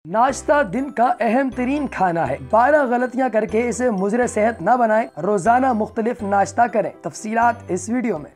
नाश्ता दिन का अहम तरीन खाना है। 12 गलतियां करके इसे मुज़र सेहत न बनाएं। रोजाना मुख्तलिफ नाश्ता करें। तफसीलात इस वीडियो में।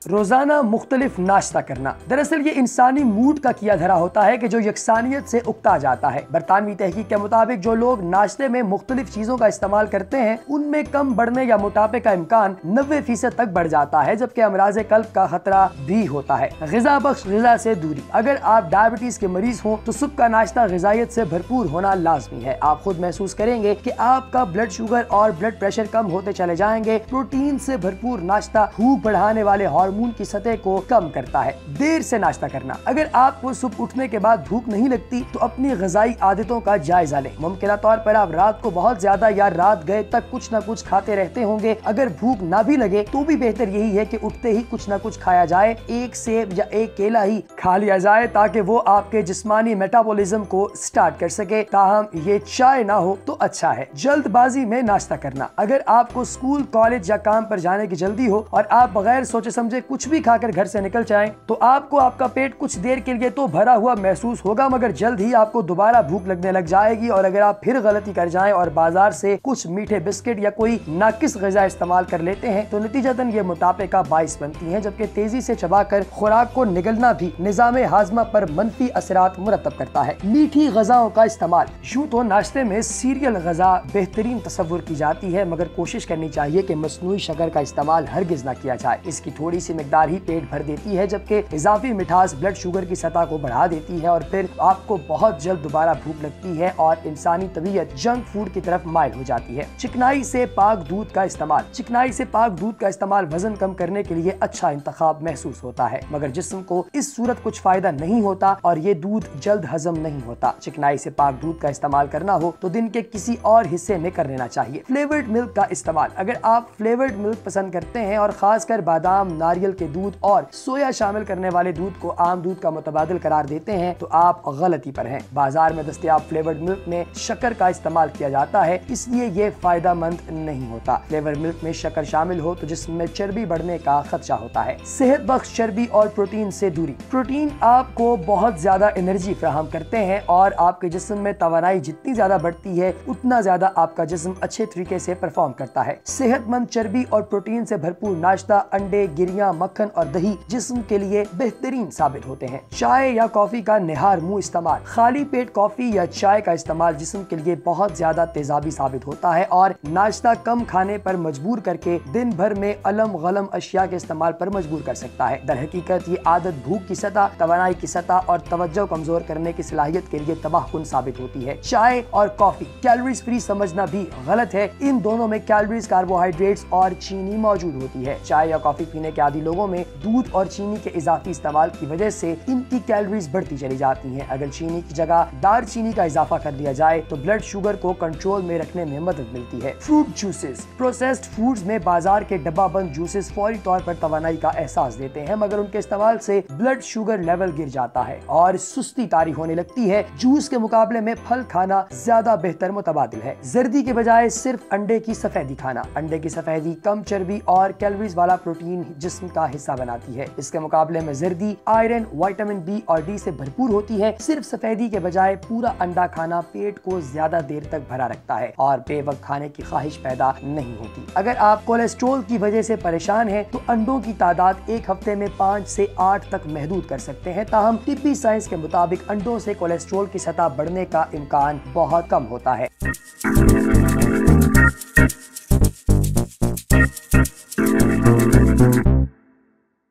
रोजाना मुख्तलिफ नाश्ता करना, दरअसल ये इंसानी मूड का किया धरा होता है कि जो यकसानियत से उकता जाता है। बरतानवी तहकीक के मुताबिक जो लोग नाश्ते में मुख्तलिफ चीजों का इस्तेमाल करते हैं उनमें कम बढ़ने या मोटापे का इम्कान 90% तक बढ़ जाता है, जबकि अमराज कल्ब का खतरा भी होता है। ग़िज़ा बख्श ग़िज़ा से दूरी, अगर आप डायबिटीज के मरीज हों तो सुबह का नाश्ता ग़िज़ाइयत से भरपूर होना लाजमी है। आप खुद महसूस करेंगे कि आपका ब्लड शुगर और ब्लड प्रेशर कम होते चले जाएंगे। प्रोटीन से भरपूर नाश्ता भूख बढ़ाने वाले हार्मोन की सतह को कम करता है। देर से नाश्ता करना, अगर आपको सुबह उठने के बाद भूख नहीं लगती तो अपनी ग़िज़ाई आदतों का जायजा लें। मुमकिन तौर पर आप रात को बहुत ज्यादा या रात गए तक कुछ न कुछ खाते रहते होंगे। अगर भूख ना भी लगे तो भी बेहतर यही है कि उठते ही कुछ न कुछ खाया जाए। एक सेब या एक केला ही खा लिया जाए ताकि वो आपके जिस्मानी मेटाबॉलिज्म को स्टार्ट कर सके। ताहम ये चाय ना हो तो अच्छा है। जल्दबाजी में नाश्ता करना, अगर आपको स्कूल, कॉलेज या काम पर जाने की जल्दी हो और आप बगैर सोचे समझे कुछ भी खाकर घर से निकल जाएं तो आपको आपका पेट कुछ देर के लिए तो भरा हुआ महसूस होगा, मगर जल्द ही आपको दोबारा भूख लगने लग जाएगी। और अगर आप फिर गलती कर जाएं और बाजार से कुछ मीठे बिस्किट या कोई नाकिस ग़िज़ा इस्तेमाल कर लेते हैं तो नतीजतन ये मोटापे का बाइस बनती हैं, जबकि तेजी से चबाकर खुराक को निगलना भी निज़ाम हाजमा पर मनफी असरात मुरतब करता है। मीठी ग़िज़ाओं का इस्तेमाल, यूं तो नाश्ते में सीरियल ग़िज़ा बेहतरीन तस्वुर की जाती है, मगर कोशिश करनी चाहिए कि मसनूई शक्कर का इस्तेमाल हरगिज़ ना किया जाए। इसकी थोड़ी सी मिकदार ही पेट भर देती है, जबकि इजाफी मिठास ब्लड शुगर की सतह को बढ़ा देती है और फिर आपको बहुत जल्द दोबारा भूख लगती है और इंसानी तबीयत जंक फूड की तरफ माइल हो जाती है। चिकनाई से पाक दूध का इस्तेमाल, चिकनाई से पाक दूध का इस्तेमाल वजन कम करने के लिए अच्छा इंतखाब महसूस होता है, मगर जिस्म को इस सूरत कुछ फायदा नहीं होता और ये दूध जल्द हजम नहीं होता। चिकनाई से पाक दूध का इस्तेमाल करना हो तो दिन के किसी और हिस्से में कर लेना चाहिए। फ्लेवर्ड मिल्क का इस्तेमाल, अगर आप फ्लेवर्ड मिल्क पसंद करते हैं और खासकर बादाम, नारियल के दूध और सोया शामिल करने वाले दूध को आम दूध का मुतबादिल करार देते हैं तो आप गलती पर हैं। बाजार में दस्तयाब फ्लेवर्ड मिल्क में शक्कर का इस्तेमाल किया जाता है, इसलिए ये फायदा मंद नहीं होता। फ्लेवर्ड मिल्क में शक्कर शामिल हो तो जिस्म में चर्बी बढ़ने का खदशा होता है। सेहत बख्श चर्बी और प्रोटीन से दूरी, प्रोटीन आपको बहुत ज्यादा एनर्जी फराहम करते हैं और आपके जिस्म में तवानाई जितनी ज्यादा बढ़ती है उतना ज्यादा आपका जिस्म अच्छे तरीके से परफॉर्म करता है। सेहतमंद चर्बी और प्रोटीन से भरपूर नाश्ता, अंडे, गिरियां, मक्खन और दही जिस्म के लिए बेहतरीन साबित होते हैं। चाय या कॉफी का निहार मुंह इस्तेमाल, खाली पेट कॉफी या चाय का इस्तेमाल जिस्म के लिए बहुत ज्यादा तेजाबी साबित होता है और नाश्ता कम खाने पर मजबूर करके दिन भर में अलम गलम अशिया के इस्तेमाल पर मजबूर कर सकता है। दर हकीकत ये आदत भूख की सतह, तवानाई की सतह और तवज्जो कमजोर करने की सलाहियत के लिए तबाहकुन साबित होती है। चाय और कॉफी कैलोरीज फ्री समझना भी गलत है। इन दोनों में कैलोरीज, कार्बोहाइड्रेट्स और चीनी मौजूद होती है। चाय या कॉफी पीने के आदी लोगों में दूध और चीनी के इजाफी इस्तेमाल की वजह से इनकी कैलोरीज बढ़ती चली जाती हैं। अगर चीनी की जगह दार चीनी का इजाफा कर दिया जाए तो ब्लड शुगर को कंट्रोल में रखने में मदद मिलती है। फ्रूट जूसेस, प्रोसेस्ड फूड्स में बाजार के डब्बा बंद जूसेस फौरी तौर पर तवानाई का एहसास देते हैं, मगर उनके इस्तेमाल से ब्लड शुगर लेवल गिर जाता है और सुस्ती तारी होने लगती है। जूस के मुकाबले में फल खाना ज्यादा बेहतर मुतबादिल है। जर्दी के बजाय सिर्फ अंडे की सफेदी खाना, अंडे की सफेदी कम चर्बी और कैलोरीज वाला प्रोटीन जिस्म का हिस्सा बनाती है। इसके मुकाबले में जर्दी आयरन, विटामिन बी और डी से भरपूर होती है। सिर्फ सफेदी के बजाय पूरा अंडा खाना पेट को ज्यादा देर तक भरा रखता है और बेवक्त खाने की ख्वाहिश पैदा नहीं होती। अगर आप कोलेस्ट्रॉल की वजह से परेशान हैं तो अंडों की तादाद एक हफ्ते में 5 से 8 तक महदूद कर सकते हैं। ताहम तिब्बी साइंस के मुताबिक अंडों से कोलेस्ट्रॉल की सतह बढ़ने का इम्कान बहुत कम होता है।